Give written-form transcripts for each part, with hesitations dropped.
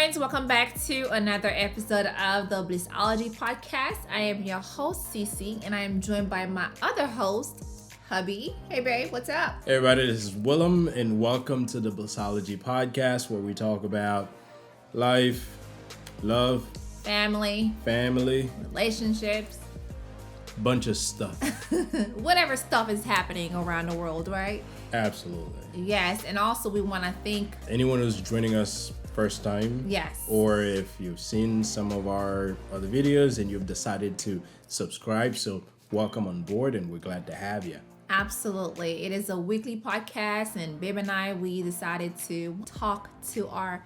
friends, welcome back to another episode of the Blissology podcast. I am your host, Cece, and I am joined by my other host, Hubby. Hey, babe, what's up? Hey, everybody, this is Willem, and welcome to the Blissology podcast, where we talk about life, love, family, relationships, bunch of stuff. Whatever stuff is happening around the world, right? Absolutely. Yes, and also we want to thank anyone who's joining us first time. Yes. Or if you've seen some of our other videos and you've decided to subscribe, so welcome on board, and we're glad to have you. Absolutely. It is a weekly podcast, and Babe and I, we decided to talk to our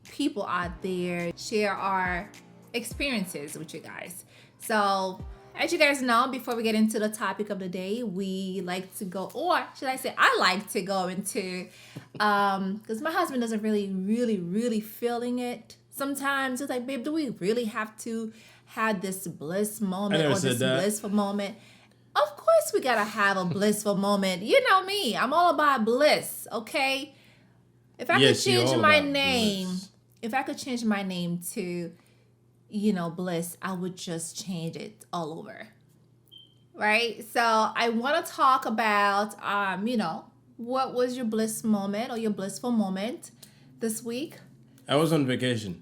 people out there, share our experiences with you guys. So, as you guys know, before we get into the topic of the day, we like to go, or should I say, I like to go into, because my husband doesn't really feeling it. Sometimes it's like, babe, do we really have to have this bliss moment or this blissful moment? Of course we gotta have a blissful moment. You know me, I'm all about bliss, okay? If I could change my name, to, Bliss, I would just change it all over. Right? So I want to talk about, what was your bliss moment or your blissful moment this week? I was on vacation.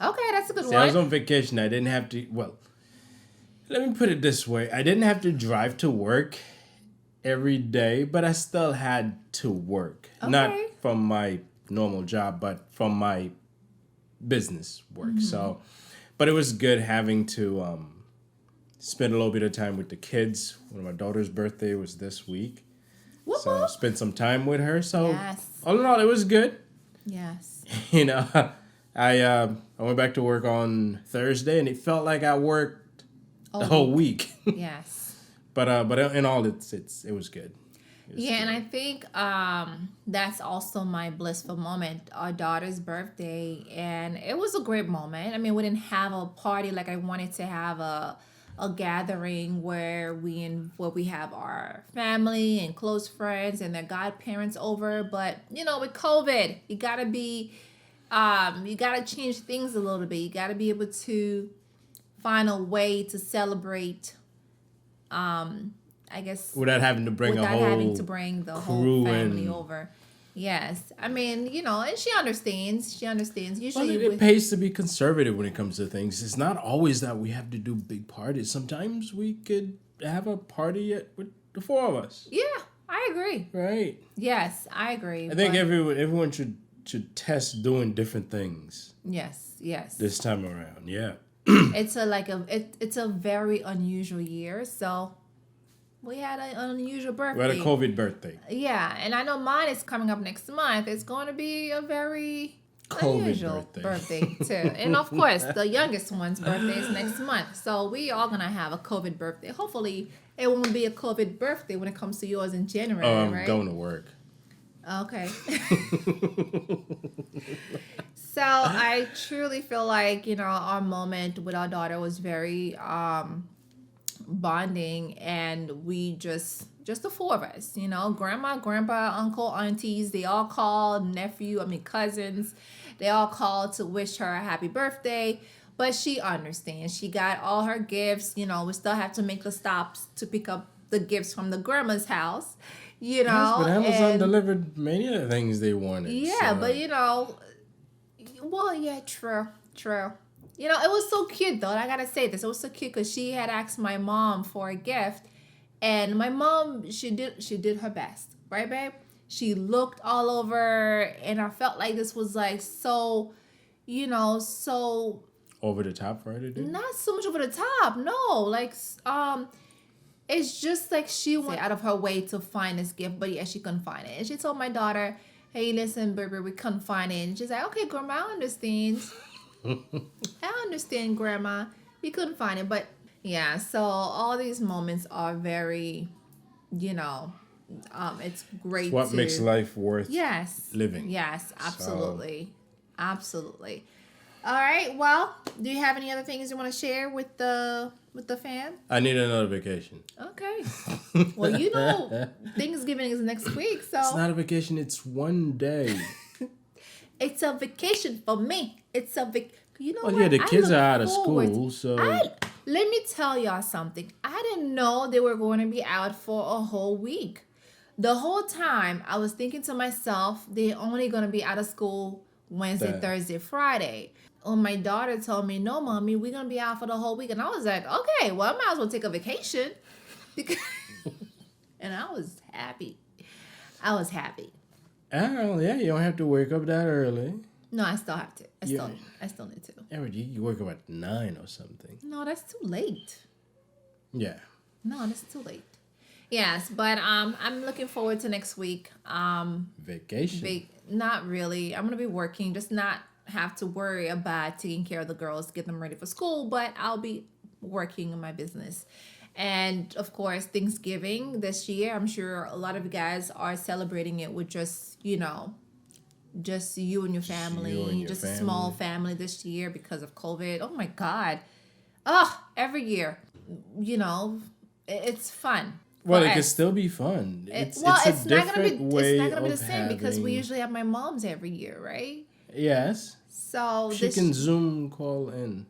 Okay, that's a good one. I was on vacation. I didn't have to, let me put it this way. I didn't have to drive to work every day, but I still had to work. Okay. Not from my normal job, but from my business work. Mm-hmm. So, but it was good having to spend a little bit of time with the kids. One of my daughter's birthday was this week. Whoop, so I spent some time with her. So all in all, it was good. Yes. I went back to work on Thursday, and it felt like I worked the whole week. Yes. But in all, it was good. And I think that's also my blissful moment, our daughter's birthday, and it was a great moment. I mean, we didn't have a party like I wanted to have a gathering where we have our family and close friends and their godparents over, but with COVID, you gotta change things a little bit. You gotta be able to find a way to celebrate. I guess without having to bring the whole family over. Yes, I mean, and she understands. Usually, it pays to be conservative when it comes to things. It's not always that we have to do big parties. Sometimes we could have a party with the four of us. Yeah, I agree. Right. Yes, I agree. I think everyone should test doing different things. Yes. This time around, yeah. It's a very unusual year, so. We had an unusual birthday. We had a COVID birthday. Yeah, and I know mine is coming up next month. It's going to be a very unusual birthday too. And of course, the youngest one's birthday is next month. So we are going to have a COVID birthday. Hopefully, it won't be a COVID birthday when it comes to yours in January, right? I'm going to work. Okay. So I truly feel like, our moment with our daughter was very bonding, and we just the four of us, grandma, grandpa, uncle, aunties, they all called, cousins, they all called to wish her a happy birthday. But she understands. She got all her gifts. We still have to make the stops to pick up the gifts from the grandma's house, Yes, but Amazon delivered many of the things they wanted. Yeah, so. But true. It was so cute, though. I gotta say this. It was so cute because she had asked my mom for a gift. And my mom, she did her best. Right, babe? She looked all over. And I felt like this was like so, so... Over the top for her to do? Not so much over the top. No. Like, it's just like she went out of her way to find this gift. But yeah, she couldn't find it. And she told my daughter, hey, listen, baby, we couldn't find it. And she's like, okay, Grandma, I understand. I understand, Grandma. We couldn't find it, but yeah. So all these moments are very, it's great. It's what makes life worth living. Yes, absolutely, absolutely. All right. Well, do you have any other things you want to share with the fam? I need another vacation. Okay. Well, Thanksgiving is next week, so it's not a vacation. It's one day. It's a vacation for me. It's a you know Well, what? yeah, the I kids look are out of forward- school, so Let me tell y'all something. I didn't know they were going to be out for a whole week. The whole time I was thinking to myself, they're only going to be out of school Wednesday, That- Thursday, Friday. When my daughter told me, no, mommy, we're going to be out for the whole week. And I was like, okay, well, I might as well take a vacation. And I was happy. I was happy. oh yeah, you don't have to wake up that early. No, I still have to. I Yeah. still need to. Yeah, you wake up at 9 or something. No, that's too late. Yeah. No, that's too late. Yes, but I'm looking forward to next week. Vacation. Not really. I'm gonna be working, just not have to worry about taking care of the girls, get them ready for school, but I'll be working in my business. And of course, Thanksgiving this year, I'm sure a lot of you guys are celebrating it with just you and your family, your a family. small family this year because of COVID. Oh my God. Oh, every year, it's fun. Well, for it could us. still be fun. It's a not gonna be different way it's not gonna be the of same because we having- usually have my mom's every year, right? Yes. So She this, can Zoom call in.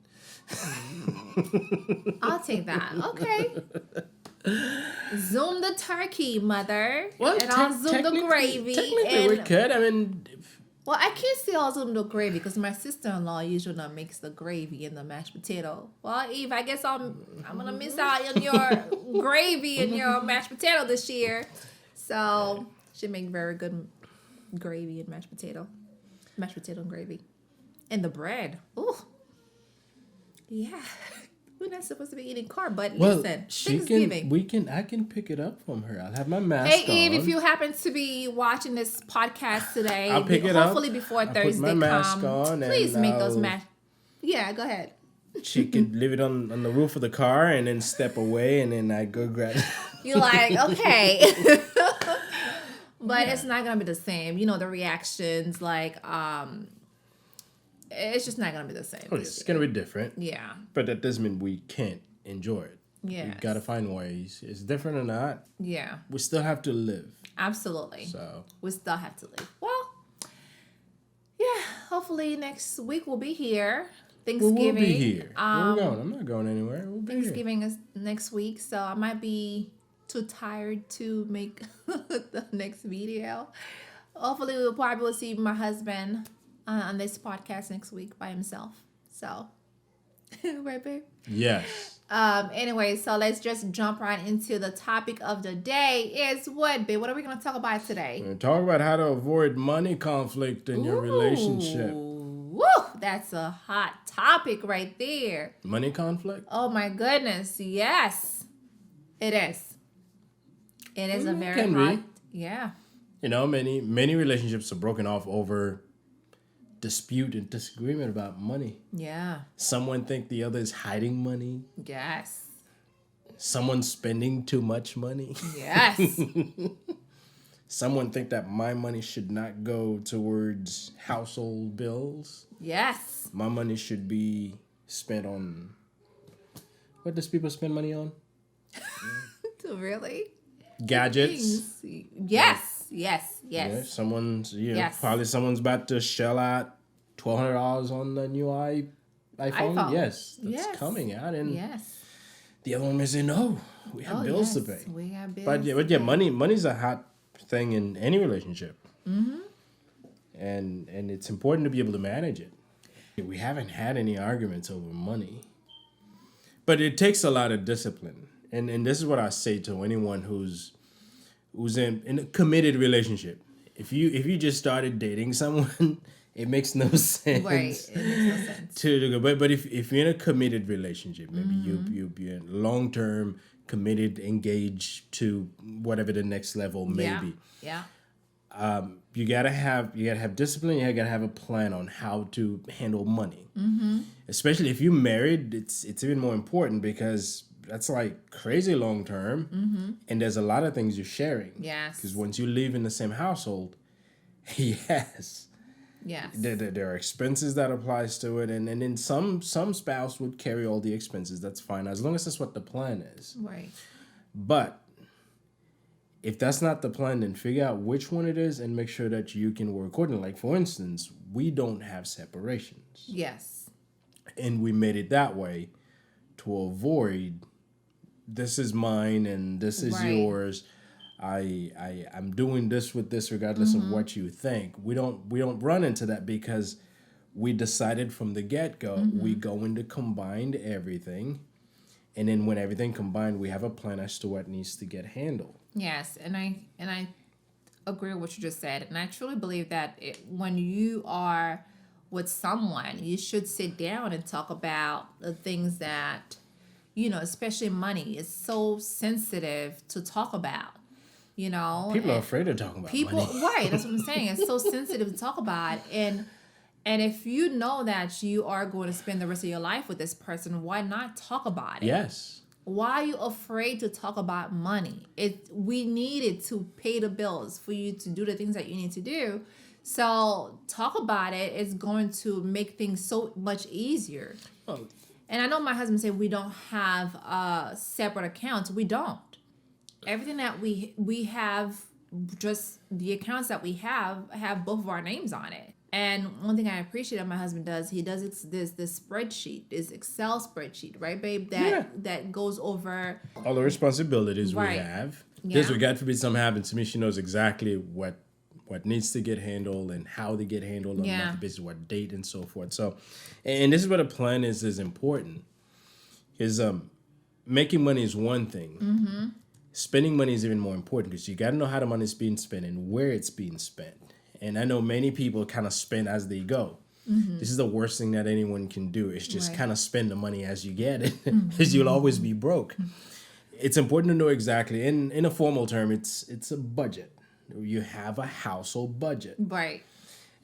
I'll take that. Okay. Zoom the turkey, mother, and I'll zoom the gravy. Technically, we And could. I mean, well, I can't say I'll zoom the gravy because my sister-in-law usually not makes the gravy and the mashed potato. Well, Eve, I guess I'm gonna miss out on your gravy and your mashed potato this year. So she make very good gravy and mashed potato and gravy, and the bread. Ooh, yeah. We're not supposed to be eating carb, but well, listen, she Thanksgiving. I can pick it up from her. I'll have my mask Hey on. Eve, if you happen to be watching this podcast today, I'll pick it up. hopefully before I'll put Thursday my mask comes, on please and make those I'll- mashed. Yeah, go ahead. She could leave it on the roof of the car and then step away and then I go grab it. You're like, okay. But it's not gonna be the same. The reactions, like, it's just not gonna be the same. Oh, it's gonna be different. Yeah. But that doesn't mean we can't enjoy it. Yeah. We gotta find ways. It's different or not. Yeah. We still have to live. Absolutely. So We still have to live. Well, yeah. Hopefully next week we'll be here. Thanksgiving. we'll be here. Where we going? I'm not going anywhere. We'll be here. Thanksgiving is next week, so I might be too tired to make the next video. Hopefully, we'll probably see my husband on this podcast next week by himself. So, right, babe? Yes. Anyway, so let's just jump right into the topic of the day. Is what, babe? What are we going to talk about today? We're gonna talk about how to avoid money conflict in your relationship. Woo! That's a hot topic right there. Money conflict? Oh my goodness, yes. It is. It is a very can be. hot. Yeah. Many relationships are broken off over dispute and disagreement about money. Yeah. Someone think the other is hiding money. Yes. Someone's spending too much money. Yes. Someone think that my money should not go towards household bills. Yes. My money should be spent on... What does people spend money on? Really? Gadgets. Things. Yes. Yes. Yeah, Yes. Yes. Probably someone's about to shell out $1,200 on the new iPhone. Yes, that's Yes. coming out, and Yes. the other one may say, "No, we have bills to pay." We have bills. But yeah, money's a hot thing in any relationship, and it's important to be able to manage it. We haven't had any arguments over money, but it takes a lot of discipline, and this is what I say to anyone who's in a committed relationship. If you just started dating someone, it makes no sense. Right. It makes no sense. To go, but if you're in a committed relationship, maybe you're long term committed, engaged to whatever the next level may Yeah. be. Yeah. You gotta have discipline. You gotta have a plan on how to handle money. Especially if you're married, it's even more important because that's like crazy long term, and there's a lot of things you're sharing. Yes. Because once you live in the same household, yes, Yes. there are expenses that applies to it, and then some spouse would carry all the expenses. That's fine as long as that's what the plan is. Right. But If that's not the plan, then figure out which one it is and make sure that you can work accordingly. Like, for instance, we don't have separations. Yes. And we made it that way to avoid, this is mine and this is yours. I'm doing this with this regardless of what you think. We don't run into that because we decided from the get-go we going to combine everything. And then when everything combined, we have a plan as to what needs to get handled. Yes, and I agree with what you just said, and I truly believe that when you are with someone, you should sit down and talk about the things that, especially money is so sensitive to talk about. People are afraid of talking about money. Right? That's what I'm saying. It's so sensitive to talk about, and if you know that you are going to spend the rest of your life with this person, why not talk about it? Yes. Why are you afraid to talk about money? We need it to pay the bills for you to do the things that you need to do. So talk about it. It's going to make things so much easier. Oh. And I know my husband said we don't have separate accounts. We don't. Everything that we have, just the accounts that we have both of our names on it. And one thing I appreciate that my husband does, he does this spreadsheet, this Excel spreadsheet, right, babe? That goes over all the responsibilities we have. Yeah. This, God forbid something happens to me, she knows exactly what needs to get handled and how to get handled on a monthly basis, what date and so forth. So, and this is what a plan is important. Is making money is one thing. Mm-hmm. Spending money is even more important because you got to know how the money is being spent and where it's being spent. And I know many people kind of spend as they go. Mm-hmm. This is the worst thing that anyone can do. Is just kind of spend the money as you get it, because you'll always be broke. It's important to know exactly. In a formal term, it's a budget. You have a household budget. Right.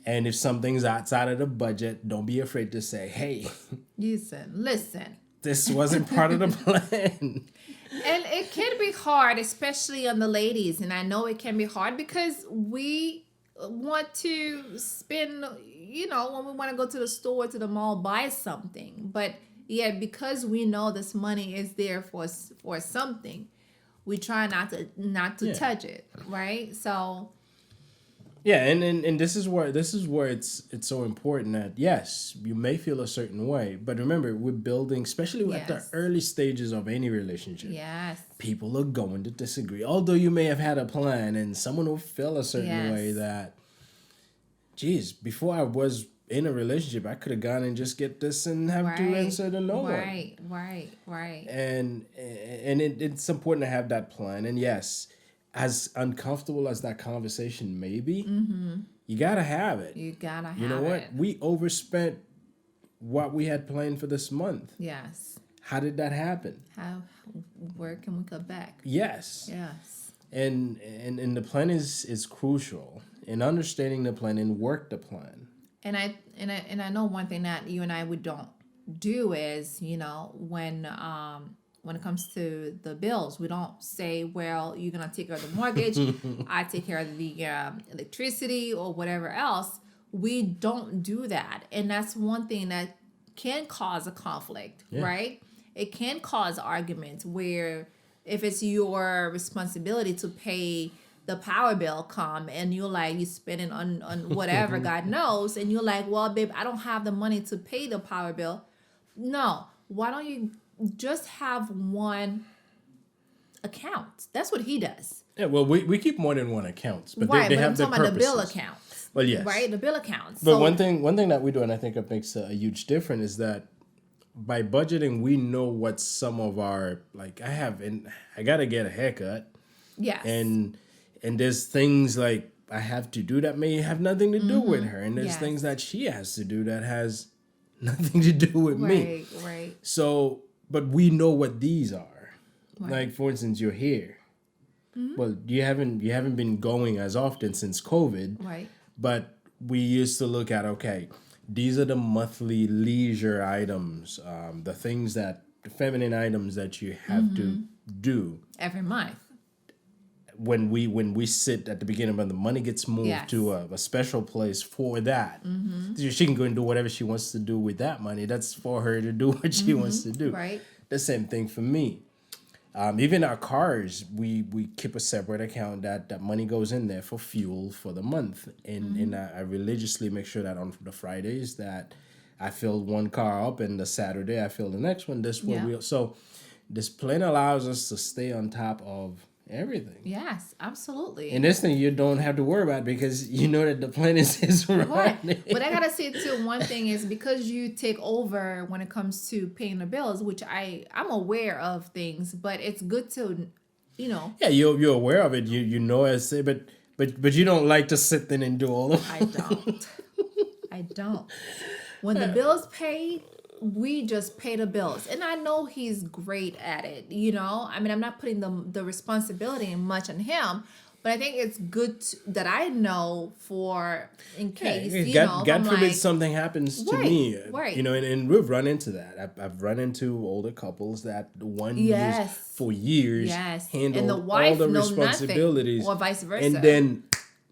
And if something's outside of the budget, don't be afraid to say, hey. Listen. This wasn't part of the plan. And it can be hard, especially on the ladies. And I know it can be hard because we want to spend, when we want to go to the store, to the mall, buy something. But because we know this money is there for something, we try not to touch it, right? So and this is where it's so important that yes, you may feel a certain way, but remember, we're building, especially at the early stages of any relationship. Yes, people are going to disagree. Although you may have had a plan, and someone will feel a certain way that, geez, before I was in a relationship, I could have gone and just get this and have to answer to no one. Right. And it's important to have that plan. And yes, as uncomfortable as that conversation may be, you gotta have it. You gotta have it. You know what? We overspent what we had planned for this month. Yes. How did that happen? Where can we cut back? Yes. Yes. And the plan is crucial. In understanding the plan and work the plan. And I know one thing that you and I we don't do is, when it comes to the bills, we don't say, well, you're going to take care of the mortgage, I take care of the electricity or whatever else. We don't do that. And that's one thing that can cause a conflict, right? It can cause arguments where if it's your responsibility to pay the power bill and you spending on whatever, God knows, and you're like, well, babe, I don't have the money to pay the power bill. No, why don't you just have one account? That's what he does. Yeah, well, we keep more than one account, but they have their purposes. About the bill accounts. Well, yes. Right, the bill accounts. But one thing that we do, and I think it makes a huge difference, is that by budgeting, we know what some of our, I got to get a haircut. Yes. And there's things like I have to do that may have nothing to do with her. And there's things that she has to do that has nothing to do with me. Right. So, but we know what these are. Right. Like, for instance, your hair. Well, you haven't been going as often since COVID. Right. But we used to look at, okay, these are the monthly leisure items, the things the feminine items that you have to do every month. When we sit at the beginning, when the money gets moved to a special place for that, she can go and do whatever she wants to do with that money. That's for her to do what she wants to do. Right. The same thing for me. Even our cars, we keep a separate account that money goes in there for fuel for the month, and I religiously make sure that on the Fridays that I fill one car up, and the Saturday I fill the next one. So this plan allows us to stay on top of everything. Yes, absolutely. And this thing you don't have to worry about because you know that the plan is running. Right. But I gotta say too, one thing is because you take over when it comes to paying the bills, which I'm aware of things, but it's good to, Yeah, you're aware of it. You know as but you don't like to sit there and do all of it. I don't. When the bill's paid, we just pay the bills. And I know he's great at it, I mean, I'm not putting the responsibility much on him, but I think it's good that I know in case, God forbid something happens to me. Right. And we've run into that. I've run into older couples that one for years handled and the wife all the knows responsibilities. Nothing, or vice versa. And then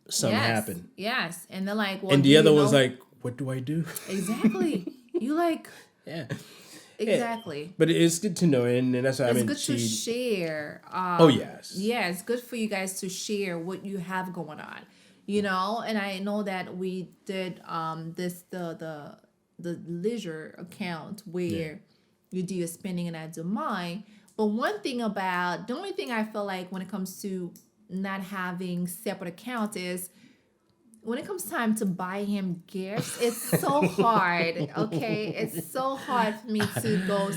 something happened. Yes. And they're like, well, and the other one's like, what do I do? Exactly. You like... Yeah. Exactly. Yeah. But it's good to know, and that's why it's good to share. Yes. Yeah, it's good for you guys to share what you have going on, And I know that we did the leisure account where you do your spending and I do mine. But the only thing I feel like when it comes to not having separate accounts is, when it comes time to buy him gifts, it's so hard, okay? It's so hard for me to go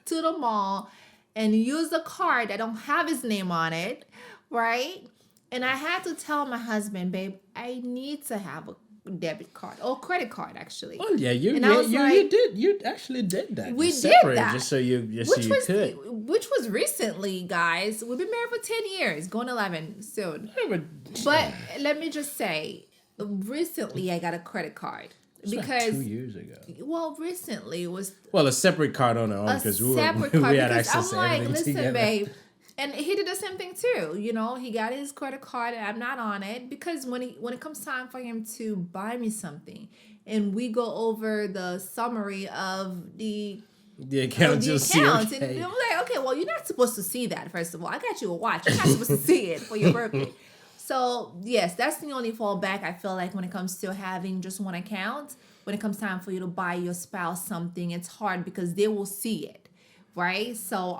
to the mall and use a card that don't have his name on it, right? And I had to tell my husband, babe, I need to have a debit card or credit card, actually. Oh yeah, you actually did that. We did that just so you could. Which was recently, guys. We've been married for 10 years, going 11 soon. Yeah, but let me just say, recently I got a credit card because 2 years ago. Well, recently it was a separate card on our own because we had access to everything listen, together. babe, and he did the same thing too. He got his credit card and I'm not on it because when it comes time for him to buy me something and we go over the summary of the account, you'll see. And I'm like, okay, well, you're not supposed to see that. First of all, I got you a watch. You're not supposed to see it for your birthday. So, yes, that's the only fallback I feel like when it comes to having just one account. When it comes time for you to buy your spouse something, it's hard because they will see it, right? So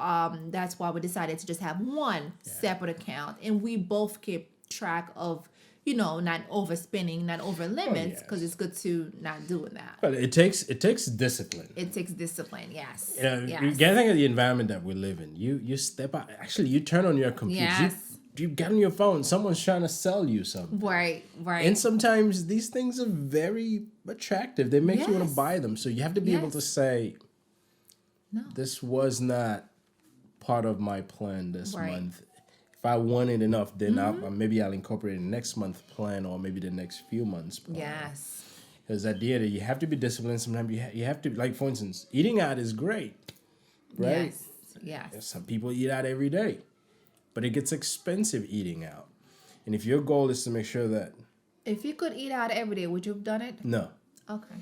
that's why we decided to just have one separate account. And we both keep track of, not overspending, not over limits, because it's good to not doing that. But it takes discipline. It takes discipline, yes. You gotta think of the environment that we live in. You step out. Actually, you turn on your computer. Yes. You get on your phone, someone's trying to sell you something. Right. And sometimes these things are very attractive. They make you want to buy them. So you have to be able to say, no, this was not part of my plan this month. If I want it enough, then maybe I'll incorporate it in next month's plan or maybe the next few months' plan. Yes. Because at the end, you have to be disciplined. Sometimes you have to, like, for instance, eating out is great, right? Yes. Some people eat out every day. But it gets expensive eating out. And if your goal is to make sure that... If you could eat out every day, would you have done it? No. Okay.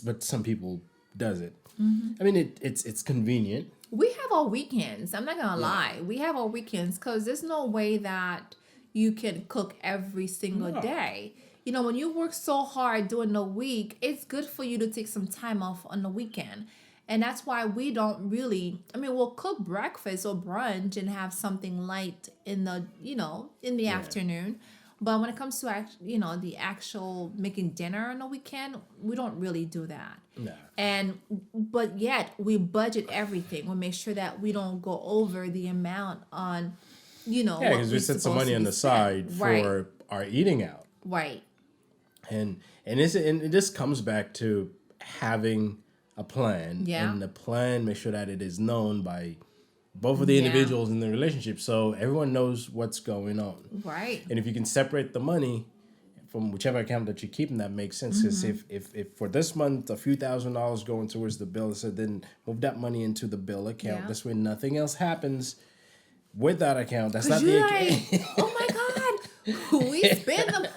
But some people does it. Mm-hmm. I mean, it's convenient. We have our weekends. I'm not going to lie. We have our weekends because there's no way that you can cook every single day. When you work so hard during the week, it's good for you to take some time off on the weekend. And that's why we don't really, we'll cook breakfast or brunch and have something light in the afternoon. But when it comes to, the actual making dinner on the weekend, we don't really do that. No. But yet we budget everything. We make sure that we don't go over the amount on, because we set some money on the side for our eating out. Right. And this comes back to having a plan, and the plan make sure that it is known by both of the individuals in the relationship, so everyone knows what's going on. Right. And if you can separate the money from whichever account that you're keeping, that makes sense. Because if for this month a few $1,000s going towards the bill, so then move that money into the bill account. This way, nothing else happens with that account. That's not the account. Oh my God. We spend the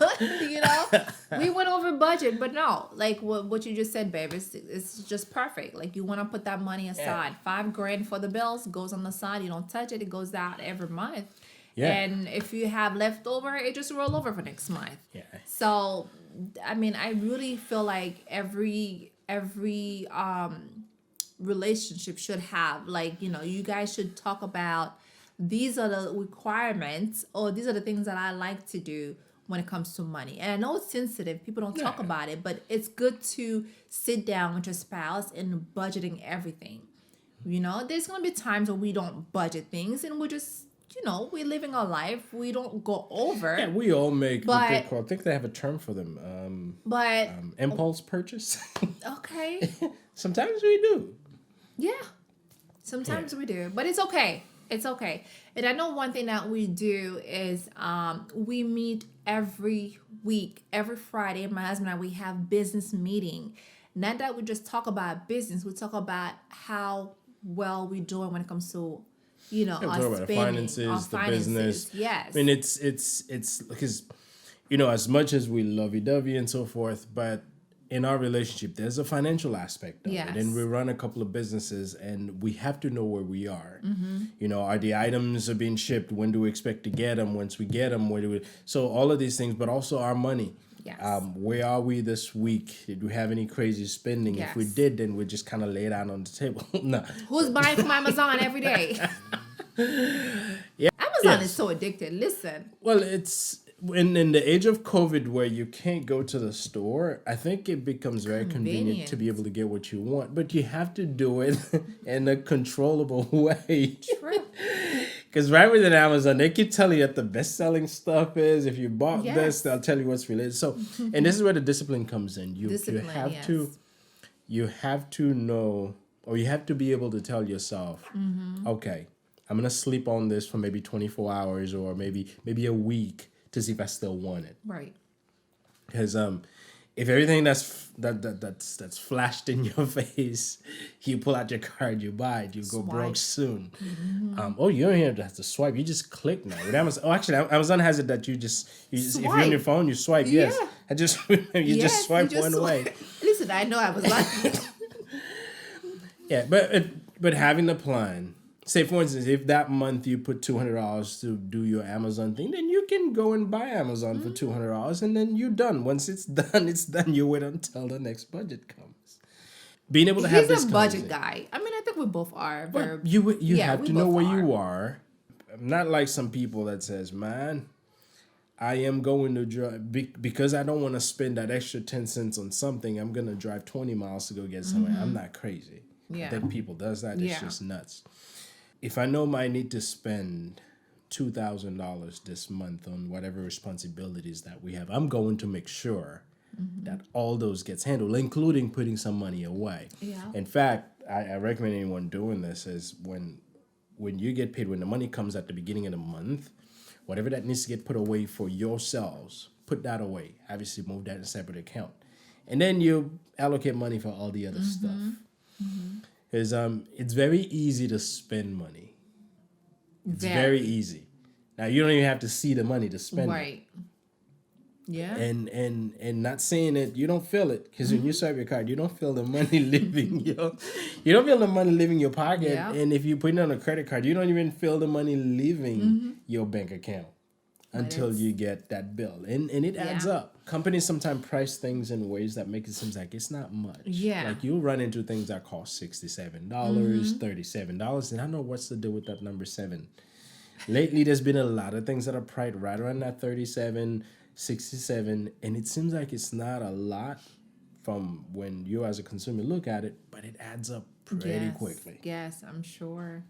money, we went over budget, but no, like what you just said, babe, it's just perfect. Like you want to put that money aside. $5,000 for the bills goes on the side. You don't touch it. It goes out every month. Yeah. And if you have leftover, it just roll over for next month. Yeah. So, I mean, I really feel like every relationship should have, like, you know, you guys should talk about, these are the requirements, or these are the things that I like to do when it comes to money. And I know it's sensitive, people don't talk about it, but it's good to sit down with your spouse and budgeting everything. You know, there's gonna be times when we don't budget things, and we're just, you know, we're living our life, we don't go over. Yeah, we all make what they call, I think they have a term for them, impulse purchase. Okay. Sometimes we do. Yeah, sometimes we do, but it's okay. It's okay. And I know one thing that we do is we meet every week, every Friday. My husband and I, we have business meeting. Not that we just talk about business. We talk about how well we're doing when it comes to, you know, our spending, the finances, the business. Yes. I mean, it's because, you know, as much as we lovey-dovey and so forth, but in our relationship, there's a financial aspect of it. And we run a couple of businesses, and we have to know where we are. Mm-hmm. You know, are the items are being shipped? When do we expect to get them? Once we get them, where do we? So all of these things, but also our money. Yes. Where are we this week? Did we have any crazy spending? Yes. If we did, then we just kind of lay it out on the table. No. Who's buying from Amazon every day? Yeah. Amazon is so addicted. Listen. Well, it's in the age of COVID where you can't go to the store, I think it becomes very convenient to be able to get what you want, but you have to do it in a controllable way. True. Because right within Amazon, they keep telling you what the best-selling stuff is. If you bought this, they'll tell you what's related. So, and this is where the discipline comes in. You have to know, or you have to be able to tell yourself, okay, I'm gonna sleep on this for maybe 24 hours or maybe a week to see if I still want it. Right. Because if everything that's flashed in your face, you pull out your card, you buy it, you go broke soon. Mm-hmm. You don't even have to swipe. You just click now. With Amazon, actually, Amazon has it that you just if you're on your phone, you swipe. Yeah. Yes. I just just swipe one way. Listen, I know I was like. Yeah, but having the plan. Say, for instance, if that month you put $200 to do your Amazon thing, then you can go and buy Amazon for $200, and then you're done. Once it's done, it's done. You wait until the next budget comes. Being able to have this He's a budget guy. I mean, I think we both are. But you have to know where you are. I'm not like some people that says, man, I am going to drive, because I don't want to spend that extra 10 cents on something, I'm going to drive 20 miles to go get somewhere. I'm not crazy. Yeah. I think people does that. It's just nuts. If I know I need to spend $2,000 this month on whatever responsibilities that we have, I'm going to make sure that all those gets handled, including putting some money away. Yeah. In fact, I recommend anyone doing this is when you get paid, when the money comes at the beginning of the month, whatever that needs to get put away for yourselves, put that away. Obviously, move that in a separate account. And then you allocate money for all the other stuff. Because it's very easy to spend money. It's very easy. Now, you don't even have to see the money to spend it. Right. Yeah. And not saying that you don't feel it, because when you swipe your card, you don't feel the money leaving you don't feel the money leaving your pocket. Yeah. And if you put it on a credit card, you don't even feel the money leaving your bank account until you get that bill. And it adds up. Companies sometimes price things in ways that make it seem like it's not much. Yeah. Like you'll run into things that cost $67, $37, and I don't know what's the deal with that number 7. Lately, there's been a lot of things that are priced right around that 37, 67, and it seems like it's not a lot from when you as a consumer look at it, but it adds up pretty quickly. Yes, I'm sure.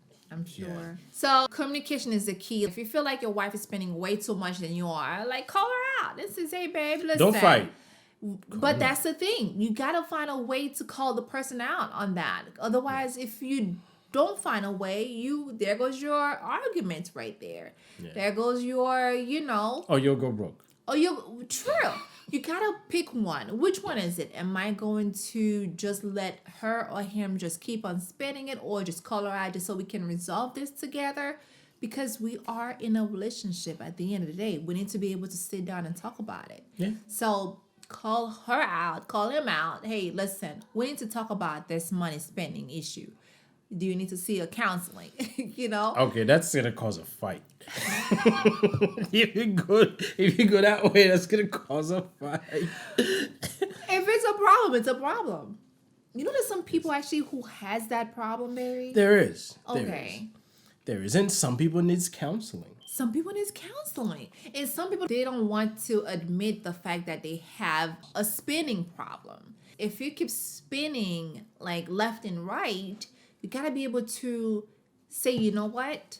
Yeah. So communication is the key. If you feel like your wife is spending way too much than you are, like, call her out. This is, hey, babe, listen. Don't fight. But that's the thing. You got to find a way to call the person out on that. Otherwise, if you don't find a way, there goes your argument right there. Yeah. There goes your, Oh, you'll go broke. True. You gotta pick one. Which one is it? Am I going to just let her or him just keep on spending it, or just call her out just so we can resolve this together? Because we are in a relationship at the end of the day. We need to be able to sit down and talk about it. Yeah. So call her out, call him out. Hey, listen, we need to talk about this money spending issue. Do you need to see a counseling? Okay, that's gonna cause a fight. if you go that way, that's gonna cause a fight. If it's a problem, it's a problem. There's some people actually who has that problem, Barry. There is. Okay. There is, and some people needs counseling. Some people need counseling. And some people, they don't want to admit the fact that they have a spending problem. If you keep spending like left and right, you got to be able to say, you know what?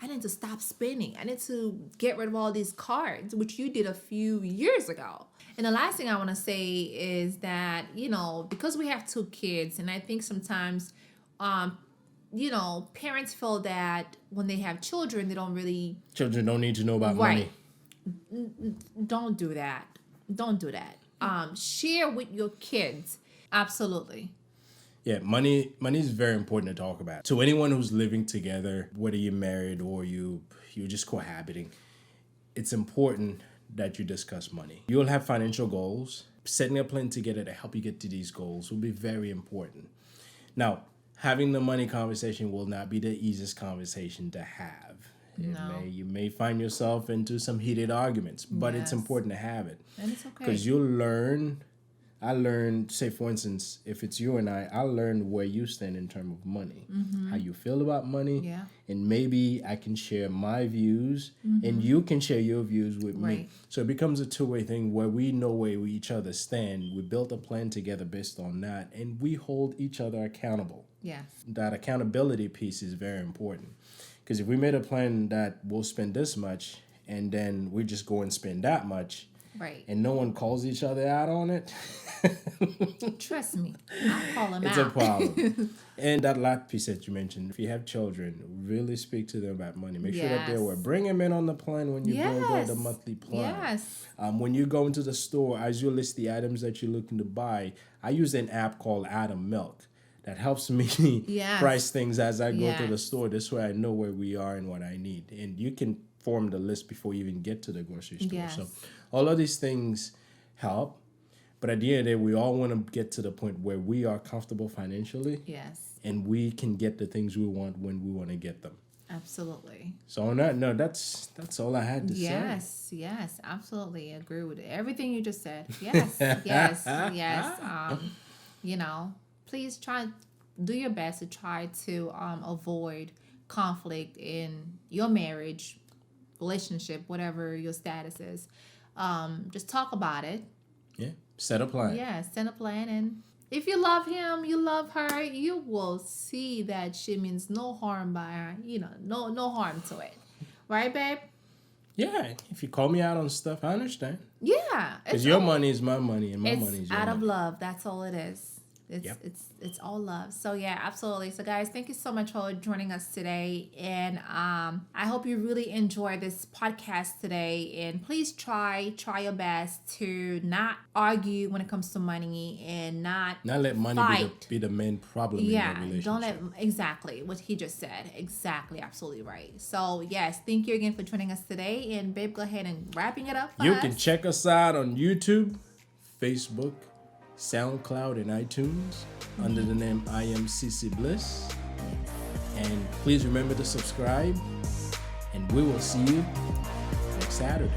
I need to stop spending. I need to get rid of all these cards, which you did a few years ago. And the last thing I want to say is that, because we have 2 kids, and I think sometimes, parents feel that when they have children, they don't really... Children don't need to know about money. Don't do that. Don't do that. Share with your kids. Absolutely. Yeah, money is very important to talk about. To anyone who's living together, whether you're married or you're just cohabiting, it's important that you discuss money. You'll have financial goals. Setting a plan together to help you get to these goals will be very important. Now, having the money conversation will not be the easiest conversation to have. No. You may find yourself into some heated arguments, but it's important to have it. And it's okay. Because I learned, say for instance, if it's you and I learned where you stand in terms of money, how you feel about money, and maybe I can share my views, and you can share your views with me. So it becomes a two-way thing where we know where we each other stand. We built a plan together based on that, and we hold each other accountable. Yes. That accountability piece is very important. Because if we made a plan that we'll spend this much, and then we just go and spend that much, and no one calls each other out on it. Trust me, I'll call them it's out. It's a problem. And that last piece that you mentioned, if you have children, really speak to them about money. Make sure that they're aware. Bring them in on the plan when you build the monthly plan. Yes. When you go into the store, as you list the items that you're looking to buy, I use an app called Adam Milk that helps me price things as I go to the store. This way I know where we are and what I need. And you can form the list before you even get to the grocery store. Yes. So all of these things help. But at the end of the day, we all want to get to the point where we are comfortable financially. Yes. And we can get the things we want when we want to get them. Absolutely. So on that note, that's all I had to say. Yes, absolutely. Agree with everything you just said. Yes. Please do your best to try to avoid conflict in your marriage, relationship, whatever your status is. Just talk about it. Yeah. Set a plan. Yeah, set a plan. And if you love him, you love her, you will see that she means no harm by her, no harm to it. Right, babe? Yeah. If you call me out on stuff, I understand. Yeah. Because your money is my money and my money is your money. It's out of love. That's all it is. It's all love. So yeah, absolutely. So guys, thank you so much for joining us today, and I hope you really enjoy this podcast today. And please try your best to not argue when it comes to money and not let money be the main problem in your relationship. Don't let exactly what he just said. Exactly, absolutely right. So yes, thank you again for joining us today. And babe, go ahead and wrapping it up for us. You can check us out on YouTube, Facebook, SoundCloud, and iTunes under the name IamCeCeBliss. And please remember to subscribe, and we will see you next Saturday.